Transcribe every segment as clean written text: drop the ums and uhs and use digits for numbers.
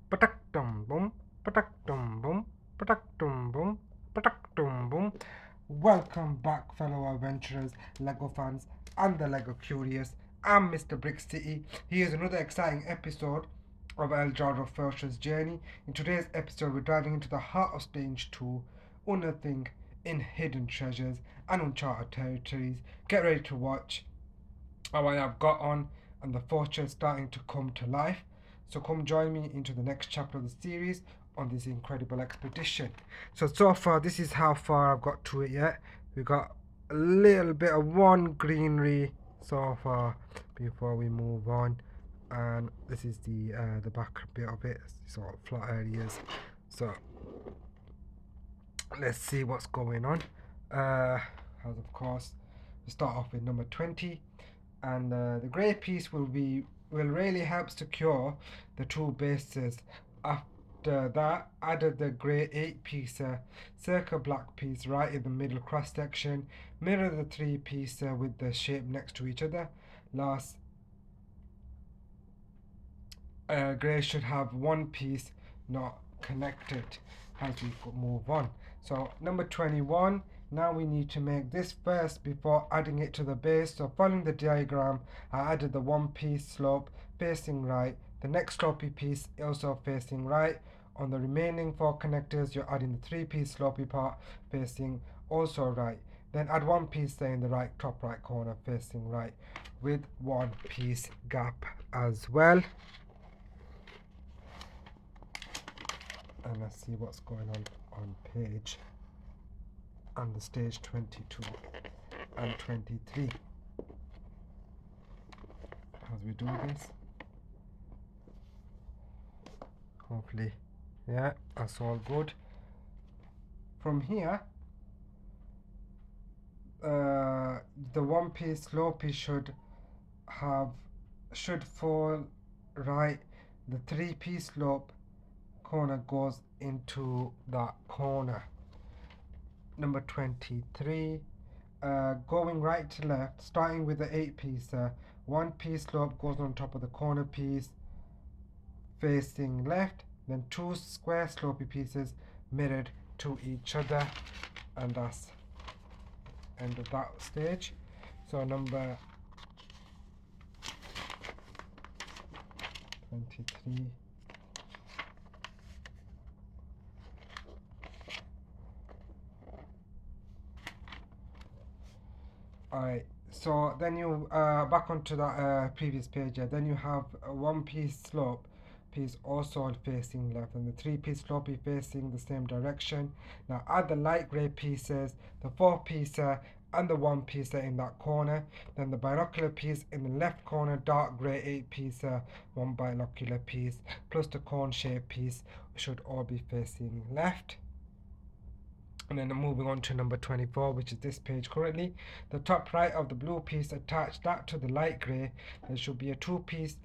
Patak-dum boom, patak-dum boom, patak-dum boom, patak-dum boom. Welcome back, fellow adventurers, Lego fans, and the Lego curious. I'm Mr. Brick City. Here's another exciting episode of Eldorado Fortress journey. In today's episode, we're diving into the heart of stage 2, unearthing in hidden treasures and uncharted territories. Get ready to watch how I have got on and the fortress starting to come to life. So come join me into the next chapter of the series on this incredible expedition. So far this is how far I've got to it yet. We got a little bit of one greenery so far before we move on, and this is the back bit of it, sort of flat areas. So let's see what's going on. As of course, we start off with number 20, and the grey piece will really help secure the two bases. After that, added the grey 8 piece circle black piece right in the middle cross section. Mirror the 3 piece with the shape next to each other. Last, grey should have one piece not connected as we move on. So number 21, now we need to make this first before adding it to the base. So following the diagram, I added the one piece slope facing right, the next slopey piece also facing right. On the remaining 4 connectors, you're adding the 3 piece slopey part facing also right. Then add one piece there in the right top right corner facing right with one piece gap as well. And let's see what's going on page and the stage 22 and 23 as we do this. Hopefully, yeah, that's all good. From here, the one piece slopey should fall right. The 3 piece slope corner goes into that corner. Number 23, going right to left, starting with the 8 piece, 1 piece slope goes on top of the corner piece facing left, then 2 square slopey pieces mirrored to each other, and that's end of that stage. So number 23, alright, so then you back onto that previous page. Then you have a 1 piece slope piece also facing left, and the 3 piece slope facing the same direction. Now add the light grey pieces, the 4 piece and the 1 piece in that corner. Then the binocular piece in the left corner, dark grey 8 piece, 1 binocular piece, plus the cone shaped piece should all be facing left. And then moving on to number 24, which is this page currently. The top right of the blue piece, attach that to the light grey. There should be a 2 piece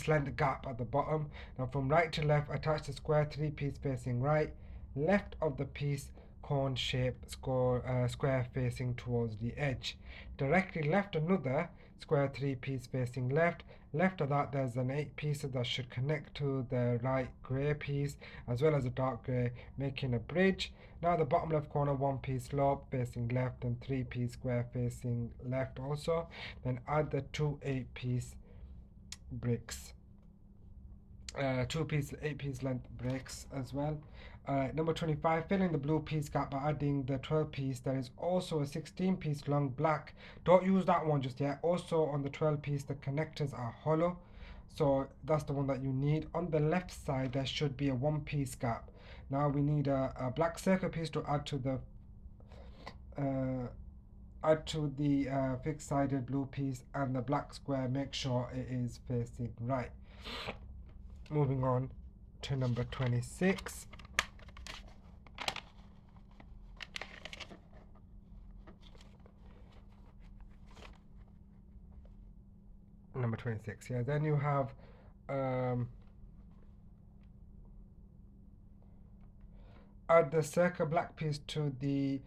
length gap at the bottom. Now from right to left, attach the square 3 piece facing right. Left of the piece, cone shaped square facing towards the edge. Directly left another square 3 piece facing left. Left of that, there's an 8 pieces that should connect to the light grey piece as well as a dark grey, making a bridge. Now the bottom left corner, 1 piece slope facing left and 3 piece square facing left also. Then add the 2 8 piece bricks, 2 piece 8 piece length bricks as well. Number 25, fill in the blue piece gap by adding the 12 piece. There is also a 16 piece long black. Don't use that one just yet. Also on the 12 piece, the connectors are hollow, so that's the one that you need. On the left side, there should be a 1 piece gap. Now we need a black circle piece to add to the fixed sided blue piece, and the black square, make sure it is facing right. Moving on to number 26. Number 26, yeah. Then you have add the circle black piece to the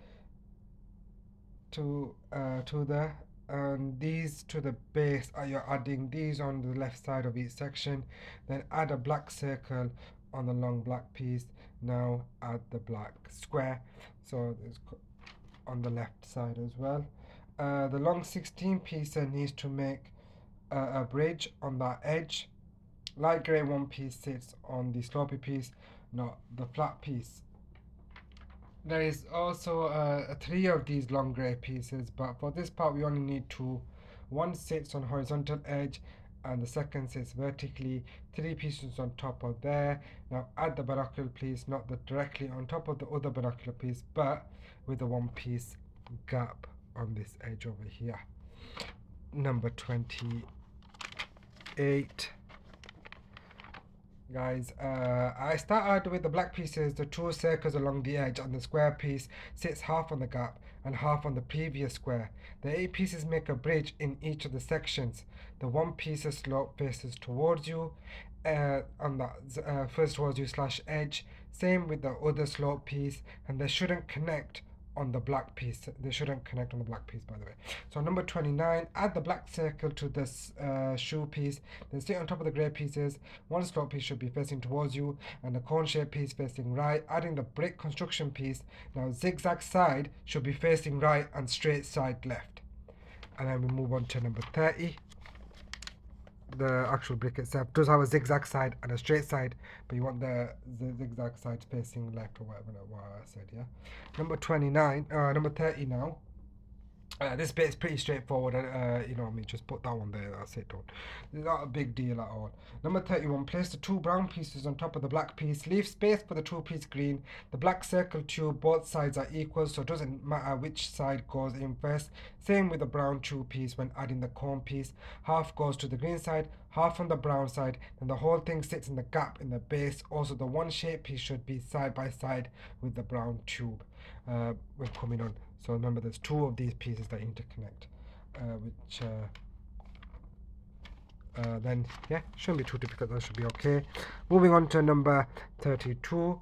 and these to the base. You're adding these on the left side of each section. Then add a black circle on the long black piece. Now add the black square. So it's on the left side as well. The long 16 piece needs to make a bridge on that edge. Light grey one piece sits on the slopey piece, not the flat piece. There is also three of these long grey pieces, but for this part we only need two. One sits on horizontal edge and the second sits vertically. Three pieces on top of there. Now add the binocular piece, not directly on top of the other binocular piece, but with the one piece gap on this edge over here. Number 28. Guys, I started with the black pieces, the two circles along the edge, and the square piece sits half on the gap and half on the previous square. The 8 pieces make a bridge in each of the sections. The one piece of slope faces towards you, on the first towards you slash edge. Same with the other slope piece, and they shouldn't connect on the black piece. They shouldn't connect on the black piece, by the way. So number 29, add the black circle to this shoe piece. Then sit on top of the grey pieces. One slope piece should be facing towards you, and the cone shaped piece facing right. Adding the brick construction piece. Now zigzag side should be facing right and straight side left. And then we move on to number 30. The actual brick itself does have a zigzag side and a straight side, but you want the zigzag side facing left or whatever what I said, yeah. Number 29, number 30 now. This bit is pretty straightforward. You know what I mean, just put that one there. That's it. Don't. It's not a big deal at all. Number 31. Place the two brown pieces on top of the black piece. Leave space for the two piece green. The black circle tube. Both sides are equal, so it doesn't matter which side goes in first. Same with the brown tube piece when adding the cone piece. Half goes to the green side, half on the brown side. Then the whole thing sits in the gap in the base. Also, the one shape piece should be side by side with the brown tube when coming on. So remember, there's two of these pieces that interconnect, which then yeah, shouldn't be too difficult. That should be okay. Moving on to number 32.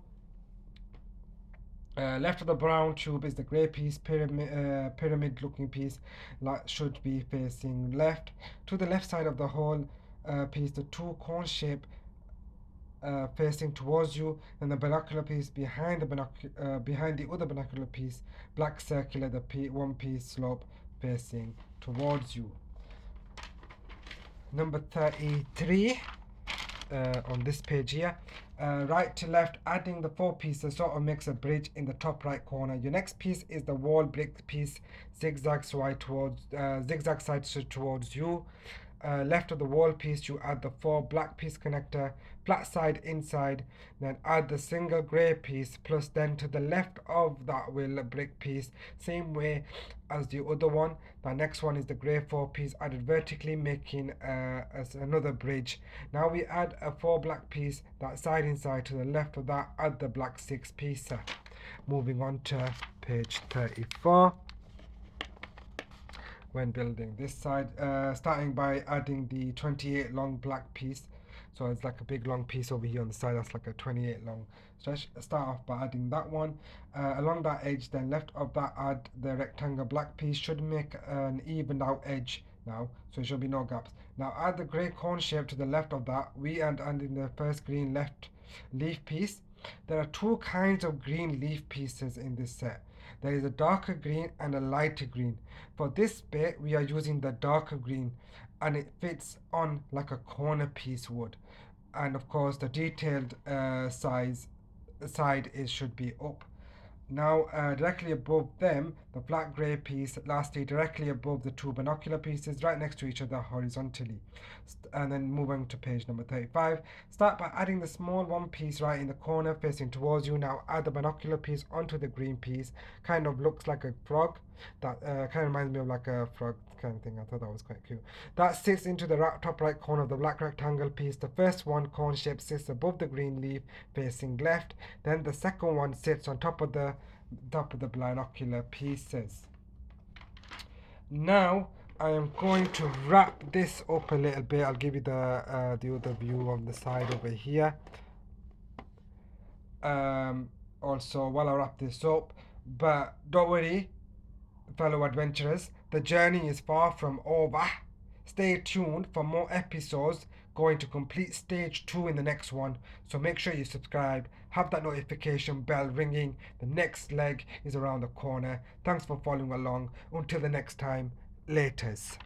Left of the brown tube is the grey piece, pyramid looking piece that should be facing left. To the left side of the whole piece, the two cone shape facing towards you, and the binocular piece behind behind the other binocular piece, black circular, the one piece slope facing towards you. Number 33 on this page here. Right to left, adding the 4 pieces sort of makes a bridge in the top right corner. Your next piece is the wall brick piece, zigzag side towards you. Left of the wall piece, you add the 4 black piece connector, flat side inside, then add the single grey piece, plus then to the left of that will brick piece, same way as the other one. The next one is the grey 4 piece added vertically, making as another bridge. Now we add a 4 black piece, that side inside. To the left of that, add the black 6 piece. Moving on to page 34. When building this side, starting by adding the 28 long black piece. So it's like a big long piece over here on the side, that's like a 28 long stretch. Start off by adding that one along that edge. Then left of that, add the rectangle black piece. Should make an evened out edge now, so there should be no gaps. Now add the grey cone shape to the left of that. We add in the first green left leaf piece. There are two kinds of green leaf pieces in this set. There is a darker green and a lighter green. For this bit, we are using the darker green, and it fits on like a corner piece would. And of course, the detailed side should be up. Now, directly above them, the black grey piece, lastly, directly above the two binocular pieces, right next to each other horizontally. And then moving to page number 35. Start by adding the small one piece right in the corner facing towards you. Now add the binocular piece onto the green piece. Kind of looks like a frog. That kind of reminds me of like a frog kind of thing. I thought that was quite cute. That sits into the top right corner of the black rectangle piece. The first one, cone shape, sits above the green leaf facing left. Then the second one sits on top of the binocular pieces. Now I am going to wrap this up a little bit. I'll give you the other view on the side over here. Also, while I wrap this up, but don't worry, fellow adventurers, The journey is far from over. Stay tuned for more episodes. Going to complete stage 2 in the next one. So make sure you subscribe, have that notification bell ringing. The next leg is around the corner. Thanks for following along. Until the next time, laters.